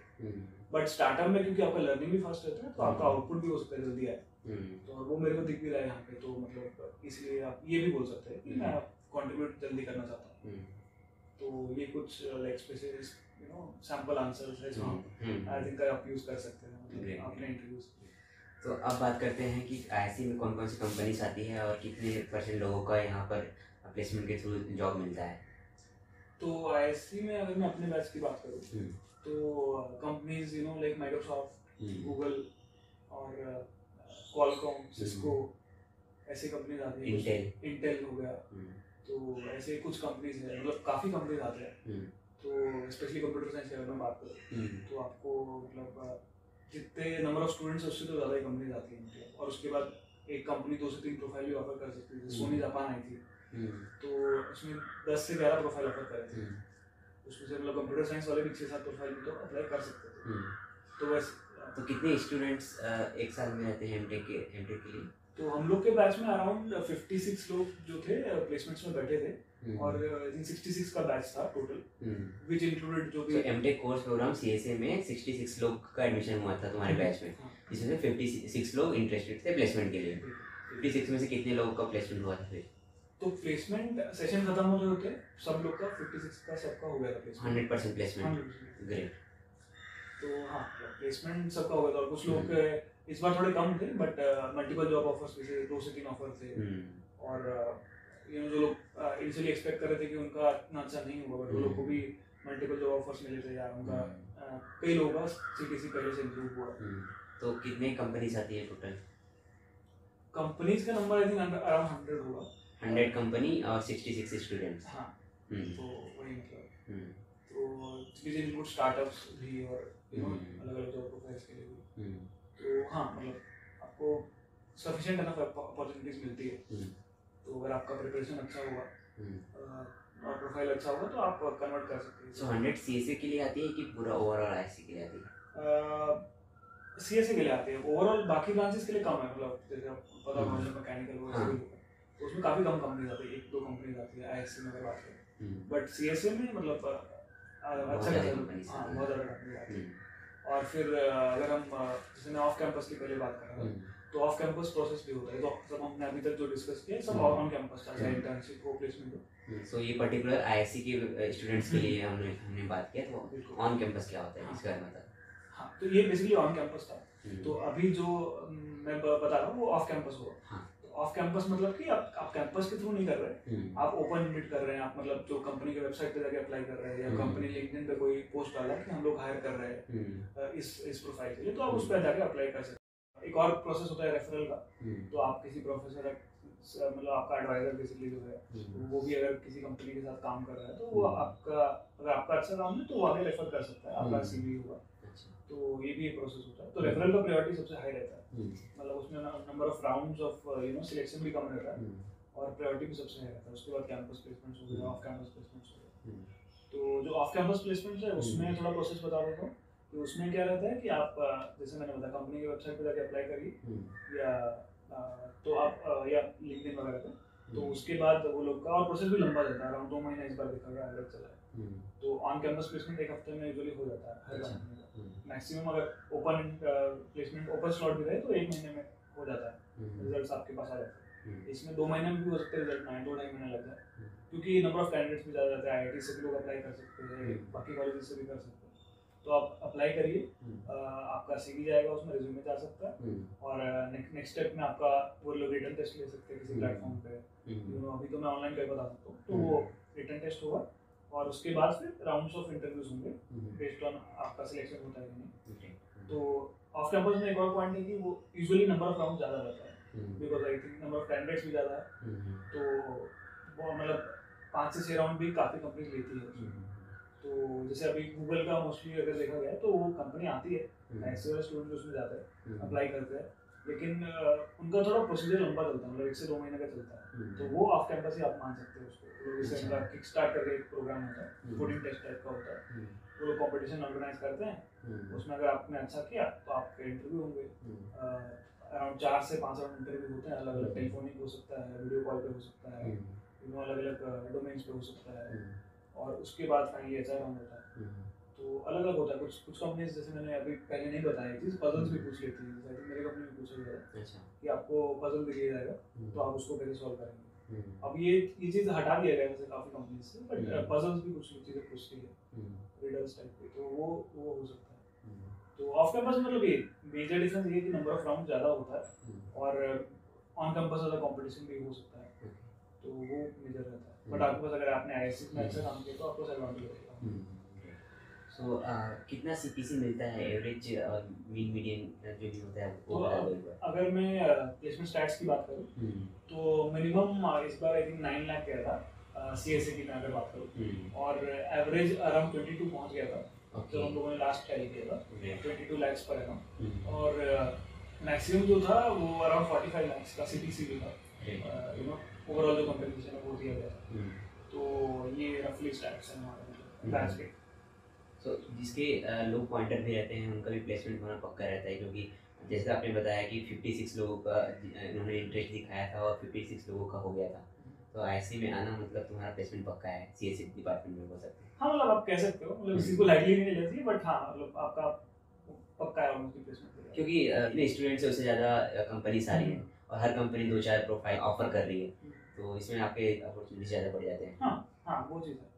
बट स्टार्टअप में क्योंकि आपका लर्निंग भी फास्ट रहता है तो आपका आउटपुट भी हो सकता है जल्दी आए। तो वो मेरे को दिख भी रहा है यहाँ पे, तो मतलब इसलिए आप ये भी बोल सकते हैं कि मैं कंट्रीब्यूट जल्दी करना चाहता हूँ। तो ये कुछ लाइक स्पेसिफिक सैंपल आंसर्स है जो आई थिंक आप यूज कर सकते हैं मतलब अपने इंटरव्यूज। तो अब बात करते हैं कि IISc में कौन कौन सी कंपनीज आती है और कितने % लोगों का यहाँ पर प्लेसमेंट के थ्रू जॉब मिलता है। तो IISc में अगर मैं अपने बैच की बात करूँ तो कंपनीज लाइक माइक्रोसॉफ्ट, गूगल और क्वालकॉम, सिस्को, ऐसे कंपनीज आती है। इंटेल हो गया, तो ऐसे कुछ कंपनीज है, मतलब काफ़ी कंपनीज आते हैं। तो स्पेशली कंप्यूटर साइंस की अगर मैं बात करूँ तो आपको मतलब जितने नंबर ऑफ स्टूडेंट्स उससे तो ज़्यादा ही कंपनीज आती हैं। और उसके बाद एक कंपनी 2 से 3 प्रोफाइल भी ऑफर कर सकती है। सोनी जापान आई थी तो उसमें 10 से 11 प्रोफाइल ऑफर करे थे। उसमें से मतलब कंप्यूटर साइंस वाले भी 6-7 प्रोफाइल भी तो अप्लाई कर सकते थे। तो वैसे तो कितने स्टूडेंट्स एक साल में रहते हैं एमटेक के लिए? तो हम लोग के बैच में अराउंड 56 लोग जो थे प्लेसमेंट्स में बैठे थे और 66 का बैच था टोटल, विच इंक्लूडेड जो भी एमटेक कोर्स प्रोग्राम CSA में 66 लोग का एडमिशन हुआ था तुम्हारे बैच में, जिसमें 56 लोग इंटरेस्टेड थे प्लेसमेंट के लिए। 56 में से कितने लोगों का प्लेसमेंट हुआ था फिर? तो प्लेसमेंट सेशन खत्म हो रहे होते सब लोग का 56 का सबका हो गया था प्लेसमेंट, 100% प्लेसमेंट। ग्रेट। तो हाँ प्लेसमेंट सबका हो गया था। और कुछ लोग इस बार थोड़े कम थे, बट मल्टीपल जॉब ऑफर्स में से 2 से 3 ऑफर थे। और जो लोग इनिशियली एक्सपेक्ट कर रहे थे कि उनका इतना अच्छा नहीं होगा, बट वो लोग को भी मल्टीपल जॉब ऑफर्स मिले थे यार। उनका कई लोगों का CTC पहले से इंप्रूव हुआ। तो कितने कंपनीज आती है टोटल? कंपनीज का नंबर आई थिंक अराउंड 100 होगा। 100 कंपनी और 66 स्टूडेंट्स। हाँ तो वही मतलब तो these include स्टार्टअप्स भी और अलग अलग जॉब प्रोफाइल्स के लिए भी। तो हाँ मतलब आपको सफिशिएंट एनफ अपॉर्चुनिटीज मिलती है। तो अगर आपका प्रिपरेशन अच्छा होगा और प्रोफाइल अच्छा होगा तो आप कन्वर्ट कर सकते हैं। सो 100 CSA के लिए आती है कि पूरा ओवरऑल IISc के लिए आती है? CSA के लिए आती है। ओवरऑल बाकी ब्रांचेस के लिए कम है, मतलब जैसे आपको पता होगा मैकेनिकल वो ऐसे भी होगा तो उसमें काफ़ी कम कंपनीज आती है, 1-2 कंपनीज आती है IISc में अगर बात करें। बट CSA में मतलब अच्छा कंपनीज, हाँ बहुत ज़्यादा कंपनीज आती है। और फिर अगर हम जैसे मैं ऑफ कैंपस की पहले बात कर रहा हूँ तो ऑफ कैंपस प्रोसेस भी होता है। तो सब हमने अभी तक जो डिस्कस किया सब ऑन कैंपस था, चाहे इंटर्नशिप हो, प्लेसमेंट हो। सो ये पर्टिकुलर IISc के स्टूडेंट्स के लिए हमने बात किया। तो ऑन कैंपस क्या होता है इसके बारे में बता। हाँ तो ये बेसिकली ऑन कैंपस था। तो अभी जो मैं बता रहा हूँ वो ऑफ कैंपस होगा। तो ऑफ कैंपस मतलब कि आप कैंपस के थ्रू नहीं कर रहे, आप ओपन एंडेड कर रहे हैं। आप मतलब जो कंपनी के वेबसाइट पे जाके अप्लाई कर रहे हैं या कंपनी लिंक्डइन पे कोई पोस्ट डाला कि हम लोग हायर कर रहे हैं इस प्रोफाइल के लिए, तो आप उस पर जाके अप्लाई कर सकते हैं। एक और प्रोसेस होता है रेफरल का। तो आप किसी प्रोफेसर मतलब आपका एडवाइजर बेसिकली जो है वो भी अगर किसी कंपनी के साथ काम कर रहा है तो वो आपका अगर आपका अच्छा काम है तो वो आगे रेफर कर सकता है, आपका CV होगा। तो ये भी एक प्रोसेस होता है। तो रेफरल का प्रायोरिटी सबसे हाई रहता है, मतलब उसमें number of rounds of selection भी कम रहता है और प्रायोरिटी भी सबसे हाई रहता है। उसके बाद कैंपस प्लेसमेंट्स हो गए, ऑफ कैंपस प्लेसमेंट्स हो गए। तो जो ऑफ कैंपस प्लेसमेंट्स है उसमें थोड़ा प्रोसेस बता देता हूँ। तो उसमें क्या रहता है कि आप जैसे मैंने बताया कंपनी की वेबसाइट पे जाके अप्लाई करिए या तो आप या लिंक्डइन वगैरह पे। तो उसके बाद वो लोग का और प्रोसेस भी लंबा रहता है, अराउंड 2 महीने इस बार देखा गया एवरेज चला है। तो ऑन कैंपस प्लेसमेंट 1 हफ्ते में यूजुअली हो जाता है हर कंपनी का। मैक्सिमम अगर ओपन प्लेसमेंट ओपन स्लॉट भी रहे तो 1 महीने में हो जाता है, रिजल्ट्स आपके पास आ जाते हैं। इसमें 2 महीने में भी हो सकते हैं रिजल्ट, 2-2.5 महीने लग जाए क्योंकि नंबर ऑफ कैंडिडेट्स भी ज़्यादा रहता है। IIT से भी लोग अप्लाई कर सकते हैं, बाकी कॉलेजेस से भी कर सकते हैं। तो आप अप्लाई करिए, आपका CV जाएगा, उसमें रिज्यूमे जा सकता है, और नेक्स्ट स्टेप में आपका वो लोग रिटन टेस्ट ले सकते हैं किसी प्लेटफॉर्म पे। अभी तो मैं ऑनलाइन कर बता सकता हूँ, तो वो रिटन टेस्ट होगा, और उसके बाद फिर राउंड्स ऑफ इंटरव्यूज होंगे बेस्ड ऑन आपका सिलेक्शन होता है कि नहीं। तो ऑफ कैंपस में एक और पॉइंट है कि वो यूजुअली नंबर ऑफ राउंड ज़्यादा रहता है, because I think number of candidates भी ज़्यादा है, तो वो मतलब 5 से 6 राउंड भी काफ़ी कंपनीज लेती है। तो जैसे अभी गूगल का मोस्टली अगर देखा गया तो वो कंपनी आती है, ऐसे वाले स्टूडेंट उसमें जाते हैं, अप्लाई करते हैं, लेकिन उनका थोड़ा प्रोसीजर लंबा चलता है, मतलब 1 से 2 महीने का चलता है, तो वो ऑफ कैंपस ही आप मान सकते हो उसको। जैसे उनका किक स्टार्ट करके एक प्रोग्राम होता है, कोडिंग टेस्ट टाइप का होता है, वो लोग कॉम्पिटिशन ऑर्गेनाइज करते हैं, उसमें अगर आपने अच्छा किया तो आपके इंटरव्यू होंगे, अराउंड 4 से 5 राउंड इंटरव्यू होते हैं, अलग अलग टेलीफोनिक हो सकता है, वीडियो कॉल पे हो सकता है, अलग अलग डोमेन्स पे हो सकता है, और उसके बाद फाइनली HR राउंड होता है। तो अलग अलग होता है, कुछ कंपनीज जैसे मैंने अभी पहले नहीं बताया चीज़, पजल्स भी पूछ लेती है, जैसे मेरे कंपनी में पूछा गया है कि आपको पजल दिया जाएगा तो आप उसको कैसे सॉल्व करेंगे। अब ये चीज़ हटा दिया गया है वैसे काफ़ी कंपनीज से, बट पजल्स भी कुछ चीज़ें पूछती है, रिडल्स टाइप के, तो वो हो सकता है। तो ऑफ कैंपस मतलब ये मेजर डिफरेंस ये है कि नंबर ऑफ राउंड ज़्यादा होता है, और ऑन कैंपस ज़्यादा कॉम्पिटिशन भी हो सकता है, तो वो मेजर रहता है। बट आपके पास अगर आपने IISc में अच्छा काम किया तो आपको एडवांटेज रहेगा। सो कितना CPC मिलता है एवरेज और मीडियन जो भी होता है वो बता दो। अगर मैं प्लेसमेंट स्टैट्स की बात करूँ तो मिनिमम इस बार आई थिंक 9 लाख गया था CSA की मैं अगर बात करूँ, और एवरेज अराउंड 22 पहुँच गया था जब हम लोगों ने लास्ट टैली किया था, 22 लाख पर एनम, और मैक्सिमम जो था वो अराउंड 45 लाख का CPC भी था, ओवरऑल जो कंपटीशन है वो दिया गया। तो ये रफली स्टैट्स हैं हमारे बैच के। तो जिसके लो पॉइंटर भी रहते हैं उनका भी प्लेसमेंट होना पक्का रहता है, क्योंकि जैसे आपने बताया कि 56 लोगों का उन्होंने इंटरेस्ट दिखाया था और 56 लोगों का हो गया था, तो IISc में आना मतलब तुम्हारा प्लेसमेंट पक्का है, CSA डिपार्टमेंट में हो सकते हैं। हाँ मतलब आप कह सकते हो, मतलब किसी को लाइटली नहीं लेती है, बट हाँ मतलब आपका पक्का है उनकी प्लेसमेंट, क्योंकि इतने स्टूडेंट्स से उससे ज़्यादा कंपनी सारी हैं और हर कंपनी 2-4 प्रोफाइल ऑफर कर रही है, तो इसमें आपके अपॉर्चुनिटी ज़्यादा बढ़ जाते हैं। हाँ वो चीज़ है।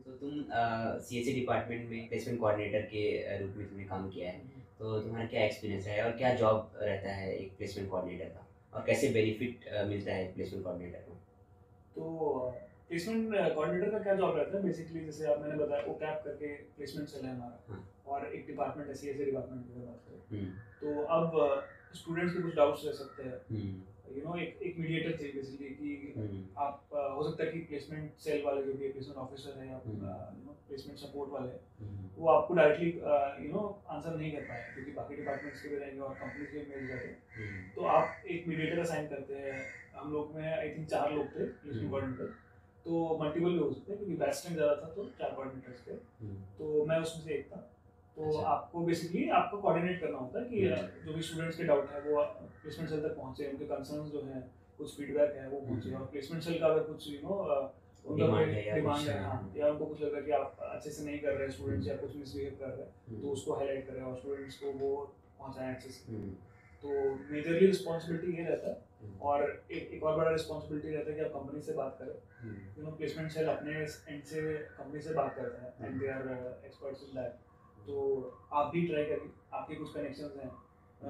तो तुम CSA डिपार्टमेंट में प्लेसमेंट कोऑर्डिनेटर के रूप में तुमने काम किया है, तो तुम्हारा क्या एक्सपीरियंस है और क्या जॉब रहता है एक प्लेसमेंट कोऑर्डिनेटर का, और कैसे बेनिफिट मिलता है प्लेसमेंट कोऑर्डिनेटर को? तो प्लेसमेंट कोऑर्डिनेटर का क्या जॉब रहता है बेसिकली, जैसे आप मैंने बताया OCAP करके प्लेसमेंट सेल है हमारा, और एक डिपार्टमेंट है CSA डिपार्टमेंट की बात करें तो अब स्टूडेंट्स के कुछ डाउट्स रह सकते हैं, एक मीडिएटर चाहिए बेसिकली कि आप हो सकता है कि प्लेसमेंट सेल वाले जो भी प्लेसमेंट ऑफिसर है या प्लेसमेंट सपोर्ट वाले वो आपको डायरेक्टली आंसर नहीं कर पाए, क्योंकि बाकी डिपार्टमेंट्स के भी रहेंगे और कंपनी के मिल जाते, तो आप एक मीडिएटर असाइन करते हैं। हम लोग में आई थिंक 4 लोग थे प्लेसमेंट कोऑर्डिनेटर, तो मल्टीपल भी हो सकते हैं क्योंकि बैच टाइम ज़्यादा था, तो 4 कोऑर्डिनेटर्स थे, तो मैं उसमें से एक था। तो आपको बेसिकली आपको कोऑर्डिनेट करना होता है कि जो भी स्टूडेंट्स के डाउट है वो प्लेसमेंट सेल तक पहुंचे, उनके कंसर्न्स जो हैं, कुछ फीडबैक है वो पहुंचे, और प्लेसमेंट सेल का अगर कुछ डिमांड है हाँ, या उनको कुछ लग रहा है कि आप अच्छे से नहीं कर रहे हैं स्टूडेंट्स या कुछ मिसबिहेव कर रहे हैं, तो उसको हाईलाइट करें और स्टूडेंट्स को वो पहुंचाएं अच्छे से। तो मेजरली रिस्पॉन्सिबिलिटी ये रहता है, और एक और बड़ा रिस्पॉन्सिबिलिटी रहता है कि आप कंपनी से बात करें। प्लेसमेंट सेल अपने एंड से कंपनी से बात करता है and they are experts in that, तो आप भी ट्राई करिए, आपके कुछ कनेक्शंस हैं,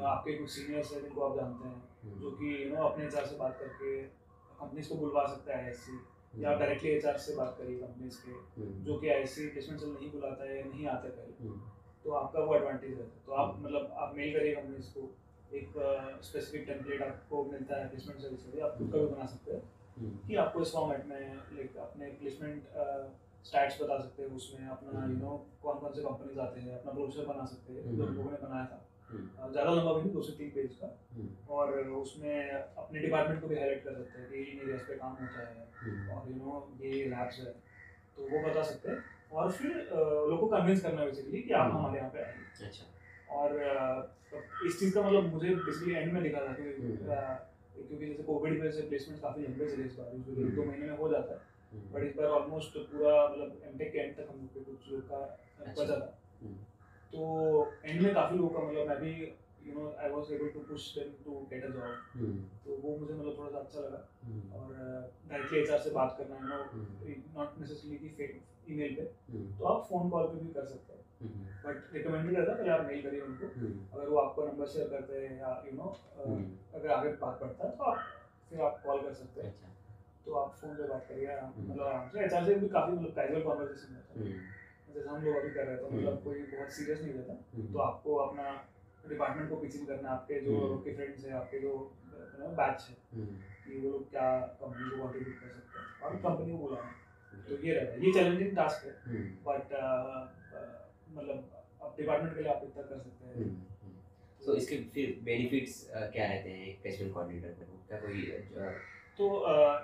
आपके कुछ सीनियर्स हैं जिनको आप जानते हैं, जो कि अपने HR से बात करके कंपनीज को बुलवा सकता है IISc, या डायरेक्टली HR से बात करिए कंपनीज के, जो कि IISc प्लेसमेंट सेल नहीं बुलाता है, नहीं आते पहले, तो आपका वो एडवांटेज है। तो आप मतलब आप मेल करिए कंपनीज को, एक स्पेसिफिक टेम्पलेट आपको मिलता है प्लेसमेंट सेल से, आप खुद का भी बना सकते हैं कि आपको इस फॉर्मेट में लाइक अपने प्लेसमेंट स्टैट्स बता सकते हैं, उसमें अपना कौन कौन से कंपनीज आते हैं, अपना ब्रोशर बना सकते हैं, जो लोगों ने बनाया था, ज़्यादा लंबा भी नहीं, 2 से 3 पेज का, और उसमें अपने डिपार्टमेंट को भी हाईलाइट कर सकते हैं कि इन एरियाज पे काम होता है और ये लैब्स है, तो वो बता सकते हैं, और फिर लोगों को कन्विंस करना बेसिकली कि आप हमारे यहाँ पे आएंगे। अच्छा, और इस चीज़ का मतलब मुझे बेसिकली एंड में दिखा था क्योंकि जैसे कोविड की वजह से प्लेसमेंट काफ़ी लंबे चले इस बार, 1-2 महीने में हो जाता है, बट इस बार ऑलमोस्ट पूरा मतलब MTech के एंड तक हम लोग के कुछ लोग का बचा था, तो एंड में काफ़ी लोगों का मतलब मैं भी I was able to push them to get a job, तो वो मुझे मतलब थोड़ा सा अच्छा लगा, और डायरेक्टली HR से बात करना नॉट नेसेसरली कि ईमेल पे, तो आप फ़ोन कॉल पे भी कर सकते हैं, बट रिकमेंडेड रहता है पहले आप मेल करिए उनको, अगर वो आपको नंबर शेयर करते हैं या अगर आगे बात पड़ता है तो फिर आप कॉल कर सकते हैं। तो आप फोन पे बात करिए मतलब आराम से। एचआर से भी काफ़ी मतलब कैजुअल कॉन्वर्सेशन रहता है, जैसे हम लोग अभी कर रहे थे, मतलब कोई बहुत सीरियस नहीं रहता। तो आपको अपना डिपार्टमेंट को पिचिंग करना, आपके जो फ्रेंड्स हैं, आपके जो बैच है, कि वो लोग क्या कंपनी को कंट्रीब्यूट कर सकते हैं और कंपनी को बुलाना। तो ये रहता है, ये चैलेंजिंग टास्क है, बट मतलब आप डिपार्टमेंट के लिए आप इतना कर सकते हैं। तो इसके फिर बेनिफिट्स क्या रहते हैं एक प्लेसमेंट कोऑर्डिनेटर को? क्या कोई तो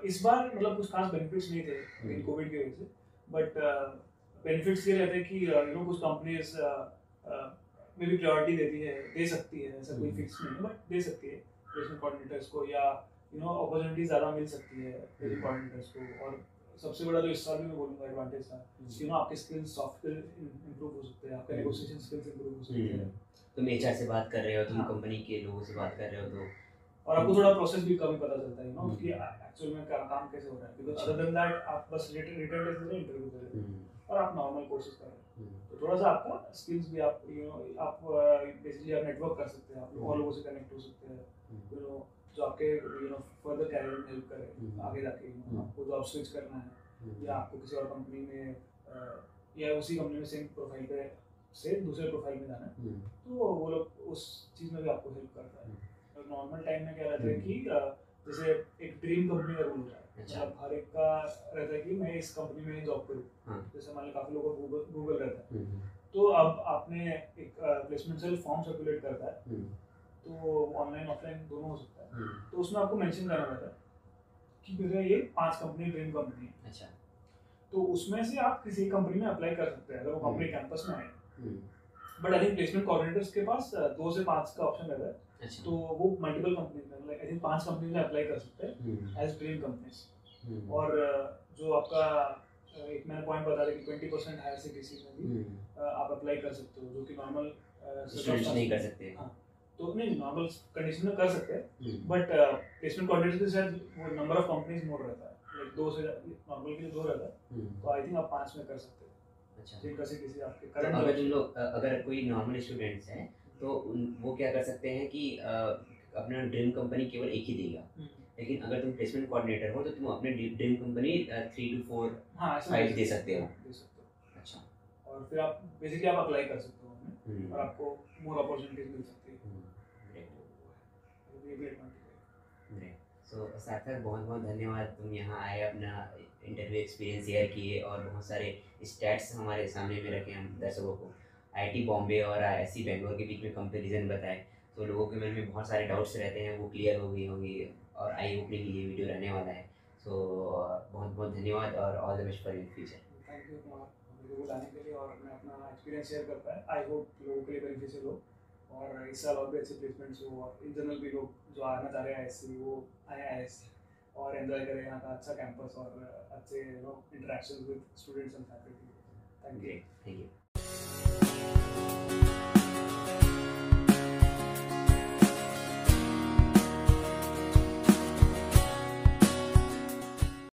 इस बार मतलब कुछ खास बेनिफिट्स नहीं थे इन कोविड की वजह से, बट बेनिफिट्स ये रहते हैं कि कुछ कंपनीज में भी प्रायोरिटी देती है, दे सकती है, ऐसा कोई फिक्स नहीं है, बट दे सकती है प्लेसमेंट कोऑर्डिनेटर्स को, या अपॉर्चुनिटी ज़्यादा मिल सकती है प्लेसमेंट कोऑर्डिनेटर्स को। और सबसे बड़ा जो इस साल भी मैं बोलूँगा एडवांटेज था, आपके स्किल्स, सॉफ्ट स्किल इंप्रूव हो सकते हैं, आपके नेगोशिएशन स्किल्स इंप्रूव हो सकते हैं। तुम एचआर से बात कर रहे हो, तुम कंपनी के लोगों से बात कर रहे हो, तो और आपको थोड़ा प्रोसेस भी कभी पता चलता है कि एक्चुअल में क्या काम कैसे हो रहा है, बिकॉज़ अदर देन दैट आप बस रिटर्न टेस्ट दे रहे हैं, इंटरव्यू दे रहे हैं और आप नॉर्मल कोर्सेज कर रहे हैं। तो थोड़ा सा आपका स्किल्स भी आप आप बेसिकली आप नेटवर्क कर सकते हैं, आप और लोगों से कनेक्ट हो सकते हैं, जो आपके फर्दर कैरियर में हेल्प करे आगे जाके। आपको जॉब स्विच करना है या आपको किसी और कंपनी में या उसी कंपनी में सेम प्रोफाइल पे से दूसरे प्रोफाइल में जाना है, तो वो लोग उस चीज़ में भी आपको हेल्प करता है। नॉर्मल टाइम में क्या रहता है कि जैसे एक ड्रीम कंपनी का रूल होता है, मतलब हर एक का रहता है कि मैं इस कंपनी में जॉब करूँ। जैसे मान लो काफ़ी लोगों को गूगल रहता है, तो अब आपने एक प्लेसमेंट सेल फॉर्म सर्कुलेट करता है, तो ऑनलाइन ऑफलाइन दोनों हो सकता है। तो उसमें आपको मेंशन करना रहता है कि मेरा ये 5 कंपनी ड्रीम कंपनी है। अच्छा, तो उसमें से आप किसी कंपनी में अप्लाई कर सकते हैं अगर वो कंपनी कैंपस में आए। But I think placement coordinators के पास 2 से 5 का ऑप्शन रहता है। अच्छा। तो वो मल्टीपल कंपनीज में, लाइक आई थिंक 5 कंपनीज में अप्लाई कर सकते हैं एज ड्रीम कंपनीज। और जो आपका एक मैंने पॉइंट बता दिया कि 20% हायर सीटीसी में भी आप अप्लाई कर सकते हो, जो कि नॉर्मल स्टूडेंट्स नहीं कर सकते। हाँ, तो नहीं, नॉर्मल कंडीशन में कर सकते हैं, बट प्लेसमेंट कोऑर्डिनेटर के साथ वो नंबर ऑफ कंपनीज मोर रहता है, लाइक 2 से नॉर्मल के लिए 2 रहता है, तो आई थिंक आप 5 में कर सकते हैं। अच्छा, जिनका से किसी आपके करंट तो अगर तुम लोग अगर कोई नॉर्मल स्टूडेंट्स हैं तो वो क्या कर सकते हैं कि अपना ड्रीम कंपनी केवल एक ही देगा, लेकिन अगर तुम प्लेसमेंट कोऑर्डिनेटर हो तो तुम अपने ड्रीम कंपनी 3 to 4 5 दे सकते हो। अच्छा, और फिर आप बेसिकली आप अप्लाई कर सकते हो और आपको मोर अपॉर्चुनिटीज मिल सकती है। सो सार्थक, बहुत बहुत धन्यवाद, तुम यहाँ आए, अपना इंटरव्यू एक्सपीरियंस शेयर किए और बहुत सारे स्टैट्स हमारे सामने में रखे हम दर्शकों को। आईआईटी बॉम्बे और आईआईएससी बेंगलोर के बीच में कंपैरिजन बताए, तो लोगों के मन में बहुत सारे डाउट्स रहते हैं, वो क्लियर हो गई होंगी और आई ओपनिंग के लिए वीडियो रहने वाला है। सो बहुत बहुत धन्यवाद और all the best for your future. Thank you Kumar, मुझे बुलाने के लिए और मैं अपना एक्सपीरियंस शेयर कर पाया। आई होप लोगों के लिए बेनिफिशियल हो और इस साल और भी अच्छे प्लेसमेंट्स हो, और इन जनरल भी लोग जो आना चाह रहे हैं आईआईएससी वो आए आईआईएससी और एंजॉय करें यहाँ का अच्छा कैंपस और अच्छे interaction with students and faculty. Thank you.